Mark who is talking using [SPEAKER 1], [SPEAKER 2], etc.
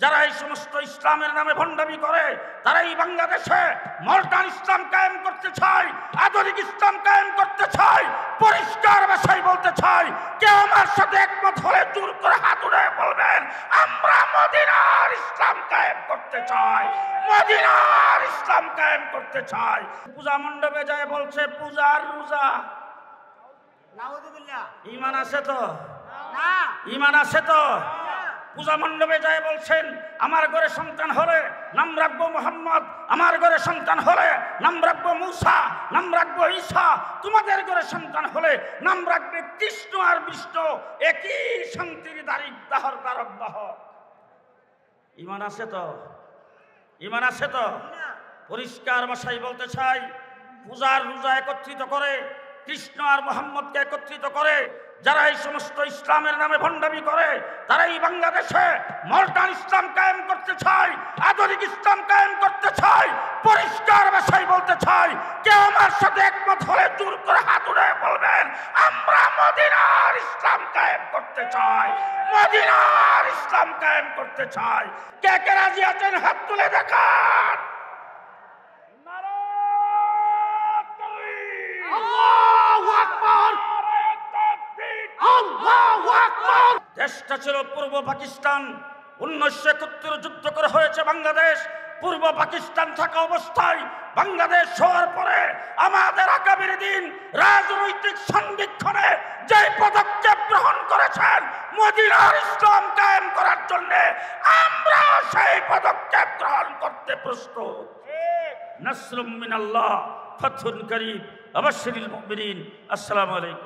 [SPEAKER 1] যারা এই সমস্ত ইসলামের নামে ভণ্ডামি করে, তারা এই বাংলাদেশে মডার্ন ইসলাম কায়েম করতে চায়, আধুনিক ইসলাম কায়েম করতে চায়। পরিষ্কার ভাষায় বলতে চাই, কেউ আমার সাথে একমত হলে জোর করে হাত উঠায় বলবেন আমরা মদিনার ইসলাম কায়েম করতে চাই, মদিনার ইসলাম কায়েম করতে চাই। পূজা মণ্ডপে যায় বলছে পূজার রোজা।
[SPEAKER 2] নাউযুবিল্লাহ।
[SPEAKER 1] ঈমান আছে তো?
[SPEAKER 2] না।
[SPEAKER 1] ঈমান আছে তো? পূজা মণ্ডপে যায় বলছেন আমার ঘরে সন্তান হলে নাম রাখবো মোহাম্মদ, আমার ঘরে সন্তান হলে নাম রাখবো মুসা, নাম রাখবো ঈসা, তোমাদের ঘরে সন্তান হলে নাম রাখবে কৃষ্ণ আর বিষ্ণু, একই শান্তির দাহর দ্বারক দাহ। ঈমান আছে তো? ঈমান আছে তো? পরিষ্কার ভাষায় বলতে চাই, পূজার রোজা একত্রিত করে, কৃষ্ণ আর মোহাম্মদকে একত্রিত করে যারা এই সমস্ত ইসলামের নামে ভণ্ডামি করে, তারা এই বাংলাদেশে মডার্ন ইসলাম কায়েম করতে চায়, আধুনিক ইসলাম কায়েম করতে চায়। পরিষ্কার ভাষায় বলতে চাই, কেউ আমার সাথে একমত হলে জোর করে হাত উঠায় বলবেন আমরা মদিনার ইসলাম কায়েম করতে চাই, মদিনার ইসলাম কায়েম করতে চাই। কে কে রাজি আছেন হাত তুলে দেখান। দেশটা ছিল পূর্ব পাকিস্তান, 1971 যুদ্ধ করে হয়েছে বাংলাদেশ। পূর্ব পাকিস্তান থাকা অবস্থায় বাংলাদেশ হওয়ার পরে আমাদের আগামীর দিন রাজনৈতিক সন্ধিক্ষণে যে পদক্ষেপ গ্রহণ করেছেন মদিনার ইসলাম কায়েম করার জন্য, আমরা সেই পদক্ষেপ গ্রহণ করতে প্রস্তুত। নাসরুম মিনাল্লাহ, ফাতহুন করিম, আবাশশিরিল মুমিনিন। আসসালামু আলাইকুম।